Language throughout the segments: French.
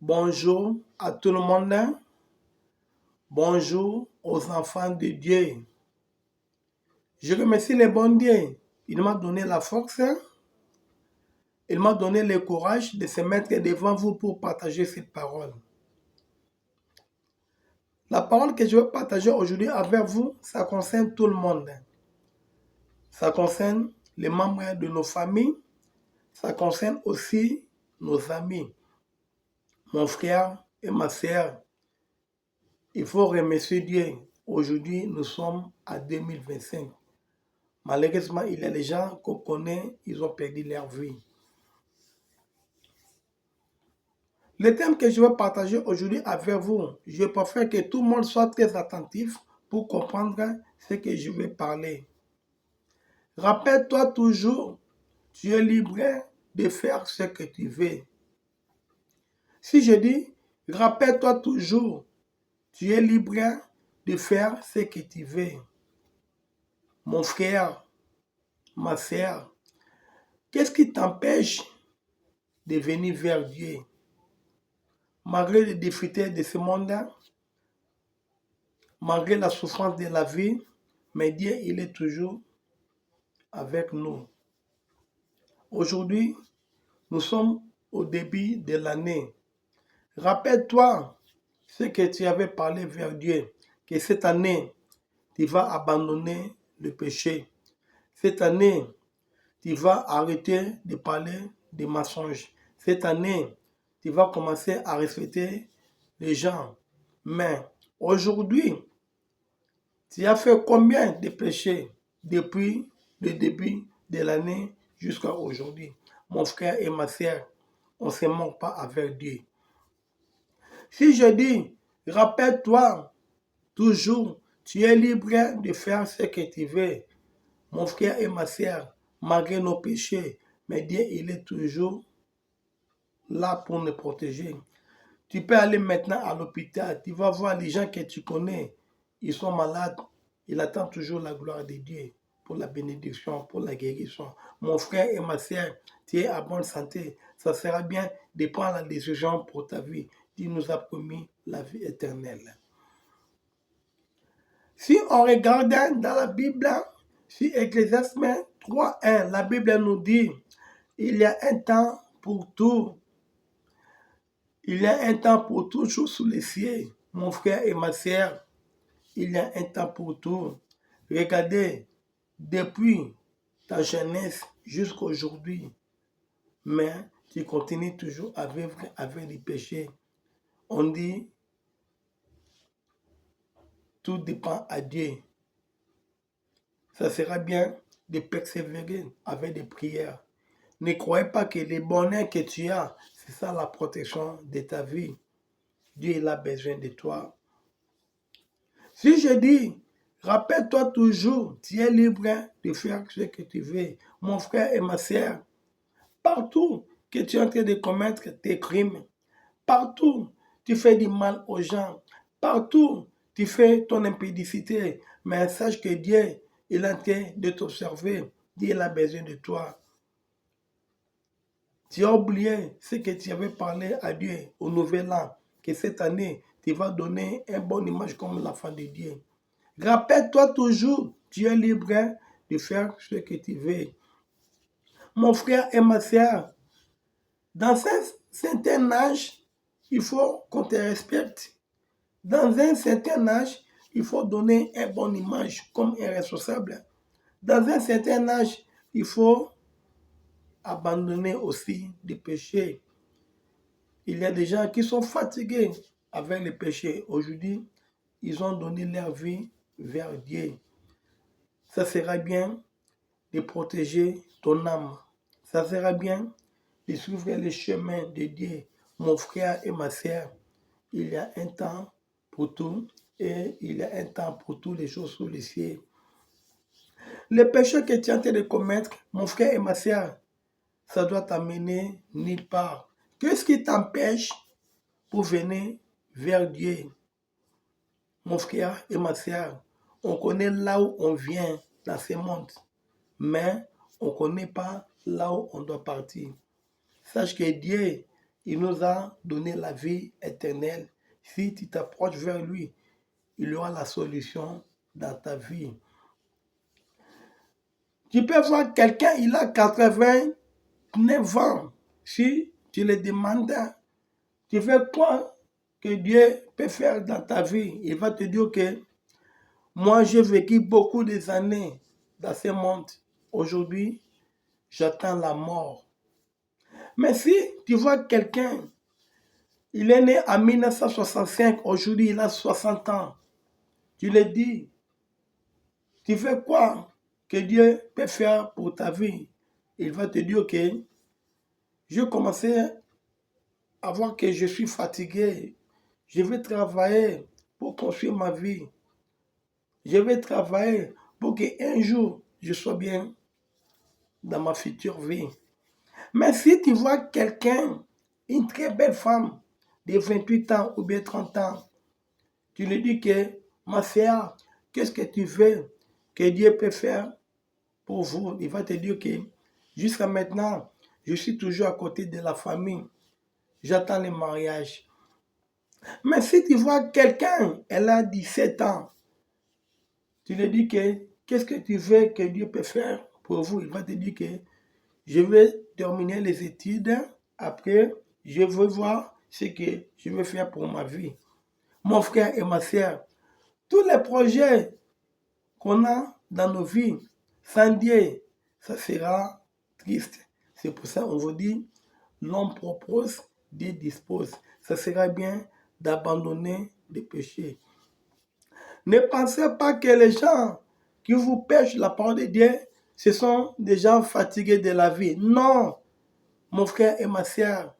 Bonjour à tout le monde. Bonjour aux enfants de Dieu. Je remercie le bon Dieu. Il m'a donné la force. Il m'a donné le courage de se mettre devant vous pour partager cette parole. La parole que je veux partager aujourd'hui avec vous, ça concerne tout le monde. Ça concerne les membres de nos familles. Ça concerne aussi nos amis. Mon frère et ma sœur. Il faut remercier Dieu. Aujourd'hui, nous sommes en 2025. Malheureusement, il y a des gens qu'on connaît, ils ont perdu leur vie. Le thème que je vais partager aujourd'hui avec vous, je préfère que tout le monde soit très attentif pour comprendre ce que je vais parler. Rappelle-toi toujours, tu es libre de faire ce que tu veux. Si je dis, rappelle-toi toujours, tu es libre de faire ce que tu veux. Mon frère, ma sœur, qu'est-ce qui t'empêche de venir vers Dieu? Malgré les difficultés de ce monde, malgré la souffrance de la vie, mais Dieu, il est toujours avec nous. Aujourd'hui, nous sommes au début de l'année. Rappelle-toi ce que tu avais parlé vers Dieu, que cette année, tu vas abandonner le péché. Cette année, tu vas arrêter de parler des mensonges. Cette année, tu vas commencer à respecter les gens. Mais aujourd'hui, tu as fait combien de péchés depuis le début de l'année jusqu'à aujourd'hui? Mon frère et ma sœur, on ne se manque pas avec Dieu. Si je dis, rappelle-toi, toujours, tu es libre de faire ce que tu veux. Mon frère et ma sœur, malgré nos péchés, mais Dieu, il est toujours là pour nous protéger. Tu peux aller maintenant à l'hôpital, tu vas voir les gens que tu connais, ils sont malades, ils attendent toujours la gloire de Dieu pour la bénédiction, pour la guérison. Mon frère et ma sœur, tu es en bonne santé, ça sera bien de prendre la décision pour ta vie. Dieu nous a promis la vie éternelle. Si on regarde dans la Bible, si Ecclésiaste 3:1, la Bible nous dit, il y a un temps pour tout. Il y a un temps pour tout, chose sous les cieux. Mon frère et ma sœur, il y a un temps pour tout. Regardez, depuis ta jeunesse jusqu'à aujourd'hui, mais tu continues toujours à vivre avec les péchés. On dit, tout dépend à Dieu. Ça sera bien de persévérer avec des prières. Ne croyez pas que le bonheur que tu as, c'est ça la protection de ta vie. Dieu il a besoin de toi. Si je dis, rappelle-toi toujours, tu es libre de faire ce que tu veux. Mon frère et ma sœur, partout que tu es en train de commettre tes crimes, partout tu fais du mal aux gens, partout tu fais ton impudicité, mais sache que Dieu il est en train de t'observer. Dieu il a besoin de toi. Tu as oublié ce que tu avais parlé à Dieu au Nouvel An, que cette année, tu vas donner une bonne image comme l'enfant de Dieu. Rappelle-toi toujours, tu es libre de faire ce que tu veux. Mon frère et ma sœur, dans un certain âge, il faut qu'on te respecte. Dans un certain âge, il faut donner une bonne image comme un responsable. Dans un certain âge, il faut abandonner aussi des péchés. Il y a des gens qui sont fatigués avec les péchés. Aujourd'hui, ils ont donné leur vie vers Dieu. Ça sera bien de protéger ton âme. Ça sera bien de suivre le chemin de Dieu. Mon frère et ma sœur, il y a un temps pour tout et il y a un temps pour toutes les choses sous les cieux. Le péché que tu es en train de commettre, mon frère et ma sœur, ça doit t'amener nulle part. Qu'est-ce qui t'empêche pour venir vers Dieu? Mon frère et ma sœur, on connaît là où on vient dans ce monde, mais on ne connaît pas là où on doit partir. Sache que Dieu, il nous a donné la vie éternelle. Si tu t'approches vers lui, il aura la solution dans ta vie. Tu peux voir quelqu'un, il a 89 ans. Si tu le demandes, tu fais quoi que Dieu peut faire dans ta vie? Il va te dire que moi, j'ai vécu beaucoup des années dans ce monde. Aujourd'hui, j'attends la mort. Mais si tu vois quelqu'un, il est né en 1965, aujourd'hui il a 60 ans, tu lui dis, tu fais quoi que Dieu peut faire pour ta vie? Il va te dire que je commençais à voir que je suis fatigué. Je vais travailler pour construire ma vie. Je vais travailler pour qu'un jour, je sois bien dans ma future vie. Mais si tu vois quelqu'un, une très belle femme de 28 ans ou bien 30 ans, tu lui dis que, ma sœur, qu'est-ce que tu veux que Dieu peut faire pour vous? Il va te dire que, jusqu'à maintenant, je suis toujours à côté de la famille. J'attends le mariage. Mais si tu vois quelqu'un, elle a 17 ans, tu lui dis que, qu'est-ce que tu veux que Dieu peut faire pour vous? Il va te dire que, je vais terminer les études. Après, je veux voir ce que je veux faire pour ma vie. Mon frère et ma soeur, tous les projets qu'on a dans nos vies, sans Dieu, ça sera triste. C'est pour ça qu'on vous dit, l'homme propose, Dieu dispose. Ça sera bien d'abandonner les péchés. Ne pensez pas que les gens qui vous pêchent la parole de Dieu, ce sont des gens fatigués de la vie. Non, mon frère et ma soeur,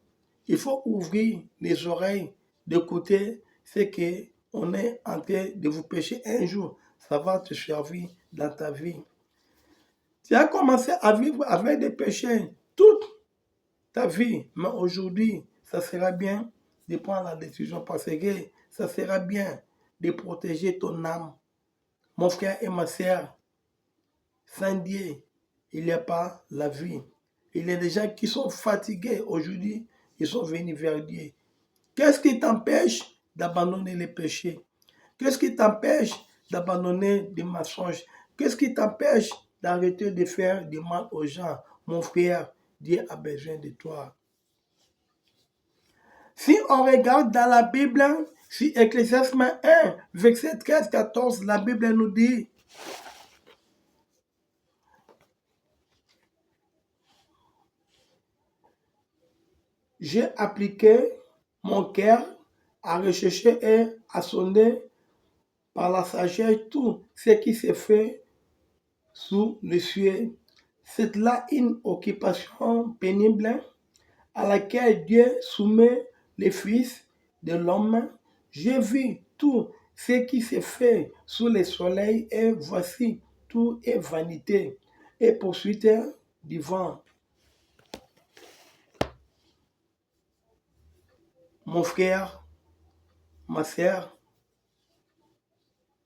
il faut ouvrir les oreilles, d'écouter ce qu'on est en train de vous pécher un jour. Ça va te servir dans ta vie. Tu as commencé à vivre avec des péchés toute ta vie, mais aujourd'hui, ça sera bien de prendre la décision parce que ça sera bien de protéger ton âme. Mon frère et ma soeur, sans Dieu, il n'y a pas la vie. Il y a des gens qui sont fatigués aujourd'hui, ils sont venus vers Dieu. Qu'est-ce qui t'empêche d'abandonner les péchés? Qu'est-ce qui t'empêche d'abandonner des mensonges? Qu'est-ce qui t'empêche d'arrêter de faire du mal aux gens? Mon frère, Dieu a besoin de toi. Si on regarde dans la Bible, si Ecclésiaste 1, verset 13-14, la Bible nous dit, j'ai appliqué mon cœur à rechercher et à sonder par la sagesse tout ce qui se fait sous le ciel. C'est là une occupation pénible à laquelle Dieu soumet les fils de l'homme. J'ai vu tout ce qui se fait sous le soleil et voici tout est vanité et poursuite du vent. Mon frère, ma sœur,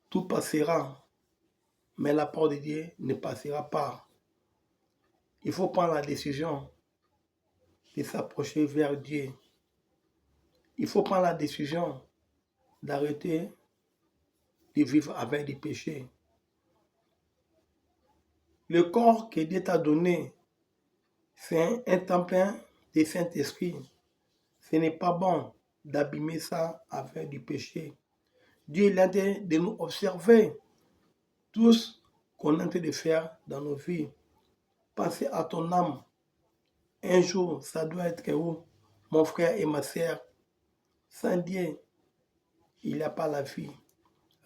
tout passera, mais la parole de Dieu ne passera pas. Il faut prendre la décision de s'approcher vers Dieu. Il faut prendre la décision d'arrêter de vivre avec des péchés. Le corps que Dieu t'a donné, c'est un temple du Saint-Esprit. Ce n'est pas bon d'abîmer ça avec du péché. Dieu est en train de nous observer tout ce qu'on est en train de faire dans nos vies. Pensez à ton âme. Un jour, ça doit être où, mon frère et ma sœur? Sans Dieu, il n'y a pas la vie.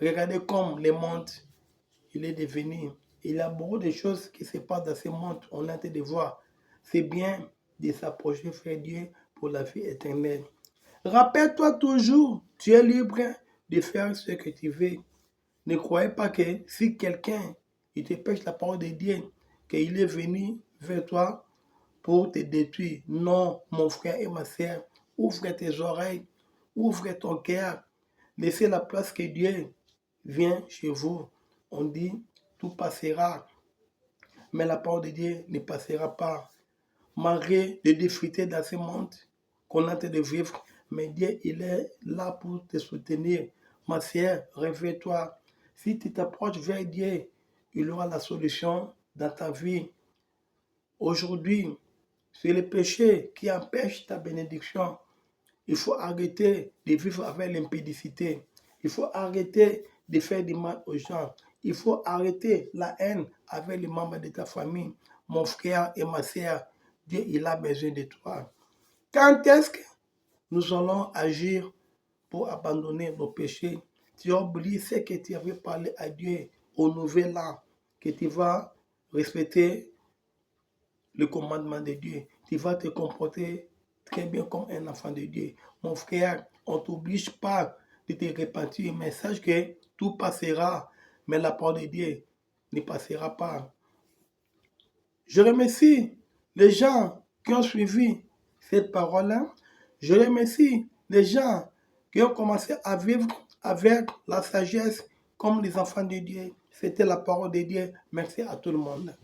Regardez comme le monde, il est devenu. Il y a beaucoup de choses qui se passent dans ce monde, on est en train de voir. C'est bien de s'approcher vers Dieu pour la vie éternelle. Rappelle-toi toujours, tu es libre de faire ce que tu veux. Ne croyez pas que si quelqu'un il te pêche la parole de Dieu, qu'il est venu vers toi pour te détruire. Non, mon frère et ma soeur, ouvre tes oreilles, ouvre ton cœur, laissez la place que Dieu vient chez vous. On dit, tout passera, mais la parole de Dieu ne passera pas. Malgré les difficultés dans ce monde, qu'on a de vivre, mais Dieu, il est là pour te soutenir. Ma sœur, réveille-toi. Si tu t'approches vers Dieu, il aura la solution dans ta vie. Aujourd'hui, c'est le péché qui empêche ta bénédiction. Il faut arrêter de vivre avec l'impédicité. Il faut arrêter de faire du mal aux gens. Il faut arrêter la haine avec les membres de ta famille. Mon frère et ma sœur, Dieu, il a besoin de toi. Quand est-ce que nous allons agir pour abandonner nos péchés? Tu as oublié ce que tu avais parlé à Dieu au nouvel an, que tu vas respecter le commandement de Dieu. Tu vas te comporter très bien comme un enfant de Dieu. Mon frère, on ne t'oblige pas de te repentir, mais sache que tout passera, mais la parole de Dieu ne passera pas. Je remercie les gens qui ont suivi cette parole-là. Je remercie les gens qui ont commencé à vivre avec la sagesse comme les enfants de Dieu. C'était la parole de Dieu. Merci à tout le monde.